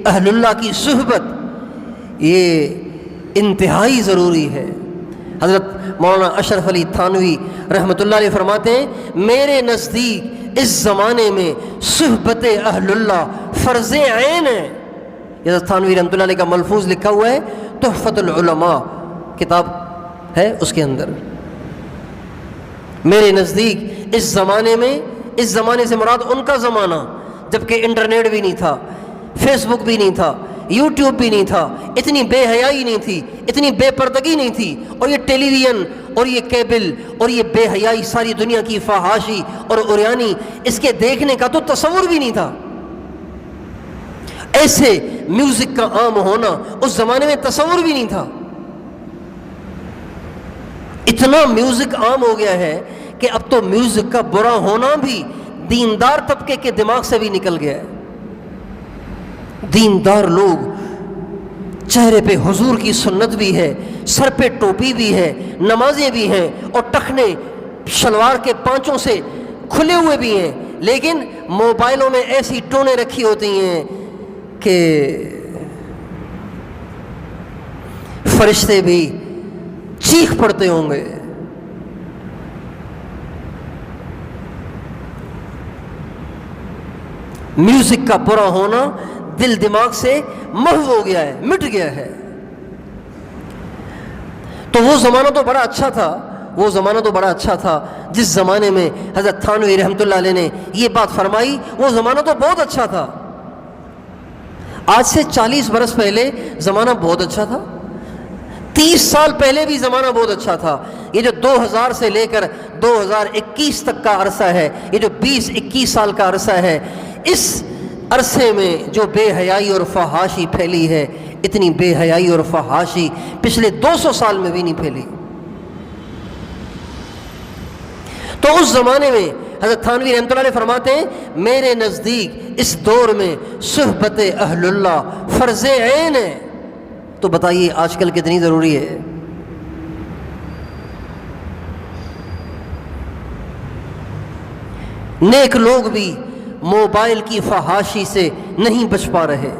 اہل اللہ کی صحبت یہ انتہائی ضروری ہے۔ حضرت مولانا اشرف علی تھانوی رحمۃ اللہ علیہ فرماتے ہیں میرے نزدیک اس زمانے میں صحبت اہل اللہ فرض عین ہے۔ حضرت تھانوی رحمۃ اللہ علیہ کا ملفوظ لکھا ہوا ہے تحفۃ العلماء کتاب ہے، اس کے اندر میرے نزدیک اس زمانے سے مراد ان کا زمانہ جبکہ انٹرنیٹ بھی نہیں تھا، فیس بک بھی نہیں تھا، یوٹیوب بھی نہیں تھا، اتنی بے حیائی نہیں تھی، اتنی بے پردگی نہیں تھی، اور یہ ٹیلی ویژن اور یہ کیبل اور یہ بے حیائی ساری دنیا کی فحاشی اور عریانی اس کے دیکھنے کا تو تصور بھی نہیں تھا۔ ایسے میوزک کا عام ہونا اس زمانے میں تصور بھی نہیں تھا۔ اتنا میوزک عام ہو گیا ہے کہ اب تو میوزک کا برا ہونا بھی دیندار طبقے کے دماغ سے بھی نکل گیا ہے۔ دیندار لوگ چہرے پہ حضور کی سنت بھی ہے، سر پہ ٹوپی بھی ہے، نمازیں بھی ہیں، اور ٹخنے شلوار کے پانچوں سے کھلے ہوئے بھی ہیں، لیکن موبائلوں میں ایسی ٹونیں رکھی ہوتی ہیں کہ فرشتے بھی چیخ پڑتے ہوں گے۔ میوزک کا برا ہونا دل دماغ سے محو ہو گیا ہے، مٹ گیا ہے۔ تو وہ زمانہ تو بڑا اچھا تھا جس زمانے میں حضرت تھانوی رحمۃ اللہ علیہ نے یہ بات فرمائی، وہ زمانہ تو بہت اچھا تھا۔ آج سے 40 برس پہلے زمانہ بہت اچھا تھا، 30 سال پہلے بھی زمانہ بہت اچھا تھا۔ یہ جو 2000 سے لے کر 2021 تک کا عرصہ ہے، یہ جو 20-21 سال کا عرصہ ہے، اس عرصے میں جو بے حیائی اور فحاشی پھیلی ہے، اتنی بے حیائی اور فحاشی پچھلے 200 سال میں بھی نہیں پھیلی۔ تو اس زمانے میں حضرت تھانوی رحمۃ اللہ علیہ فرماتے ہیں میرے نزدیک اس دور میں صحبت اہل اللہ فرض عین ہے۔ تو بتائیے آج کل کتنی ضروری ہے۔ نیک لوگ بھی موبائل کی فحاشی سے نہیں بچ پا رہے۔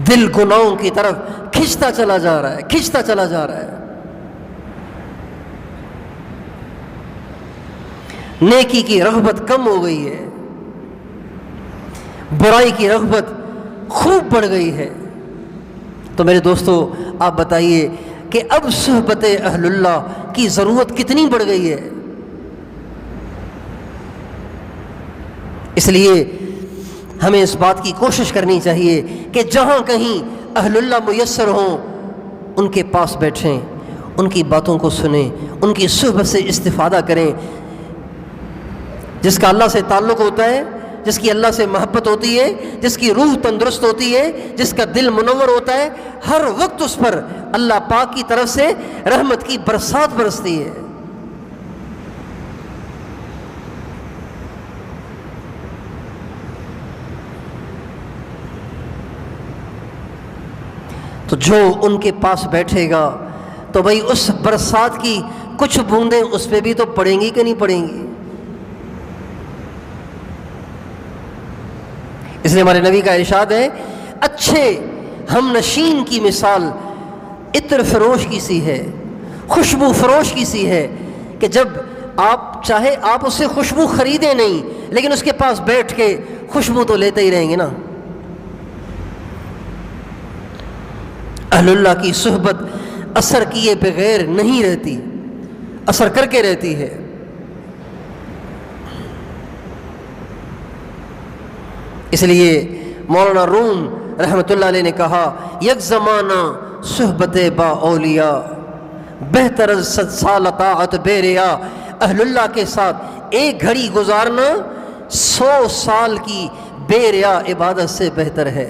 دل گناہوں کی طرف کھنچتا چلا جا رہا ہے۔ نیکی کی رغبت کم ہو گئی ہے، برائی کی رغبت خوب بڑھ گئی ہے۔ تو میرے دوستو آپ بتائیے کہ اب صحبت اہل اللہ کی ضرورت کتنی بڑھ گئی ہے۔ اس لیے ہمیں اس بات کی کوشش کرنی چاہیے کہ جہاں کہیں اہل اللہ میسر ہوں ان کے پاس بیٹھیں، ان کی باتوں کو سنیں، ان کی صحبت سے استفادہ کریں۔ جس کا اللہ سے تعلق ہوتا ہے، جس کی اللہ سے محبت ہوتی ہے، جس کی روح تندرست ہوتی ہے، جس کا دل منور ہوتا ہے، ہر وقت اس پر اللہ پاک کی طرف سے رحمت کی برسات برستی ہے۔ تو جو ان کے پاس بیٹھے گا تو بھائی اس برسات کی کچھ بوندیں اس پہ بھی تو پڑیں گی کہ نہیں پڑیں گی۔ اس لیے ہمارے نبی کا ارشاد ہے اچھے ہم نشین کی مثال عطر فروش کی سی ہے، خوشبو فروش کی سی ہے، کہ جب آپ چاہے آپ اس سے خوشبو خریدیں نہیں، لیکن اس کے پاس بیٹھ کے خوشبو تو لیتے ہی رہیں گے نا۔ اہل اللہ کی صحبت اثر کیے بغیر نہیں رہتی، اثر کر کے رہتی ہے۔ اس لیے مولانا روم رحمۃ اللہ علیہ نے کہا یک زمانہ صحبت با اولیاء بہتر از 100 سال طاعت بے ریا۔ اہل اللہ کے ساتھ ایک گھڑی گزارنا 100 سال کی بے ریا عبادت سے بہتر ہے۔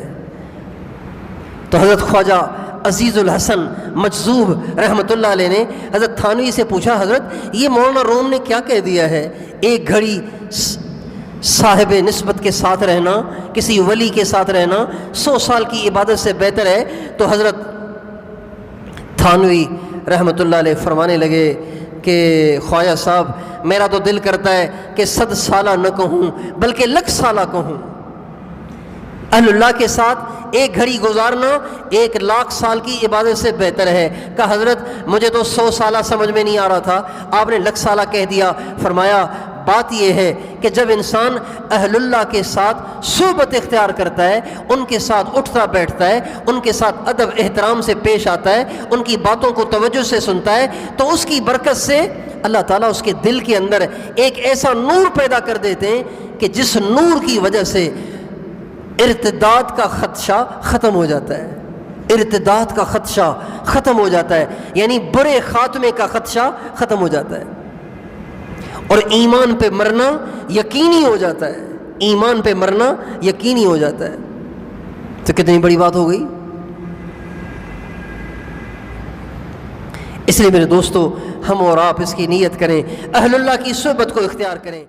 تو حضرت خواجہ عزیز الحسن مجذوب رحمۃ اللہ علیہ نے حضرت تھانوی سے پوچھا حضرت یہ مولانا روم نے کیا کہہ دیا ہے، ایک گھڑی صاحب نسبت کے ساتھ رہنا، کسی ولی کے ساتھ رہنا 100 سال کی عبادت سے بہتر ہے۔ تو حضرت تھانوی رحمۃ اللہ علیہ فرمانے لگے کہ خواجہ صاحب میرا تو دل کرتا ہے کہ 100 سالہ نہ کہوں بلکہ 100 سالہ کہوں۔ اہل اللہ کے ساتھ ایک گھڑی گزارنا 1,00,000 سال کی عبادت سے بہتر ہے۔ کہا حضرت مجھے تو 100 سالہ سمجھ میں نہیں آ رہا تھا، آپ نے 1,00,000 سالہ کہہ دیا۔ فرمایا بات یہ ہے کہ جب انسان اہل اللہ کے ساتھ صحبت اختیار کرتا ہے، ان کے ساتھ اٹھتا بیٹھتا ہے، ان کے ساتھ ادب احترام سے پیش آتا ہے، ان کی باتوں کو توجہ سے سنتا ہے، تو اس کی برکت سے اللہ تعالیٰ اس کے دل کے اندر ایک ایسا نور پیدا کر دیتے ہیں کہ جس نور کی وجہ سے ارتداد کا خدشہ ختم ہو جاتا ہے، ارتداد کا خدشہ ختم ہو جاتا ہے، یعنی برے خاتمے کا خدشہ ختم ہو جاتا ہے، اور ایمان پہ مرنا یقینی ہو جاتا ہے، ایمان پہ مرنا یقینی ہو جاتا ہے۔ تو کتنی بڑی بات ہو گئی۔ اس لیے میرے دوستو ہم اور آپ اس کی نیت کریں، اہل اللہ کی صحبت کو اختیار کریں۔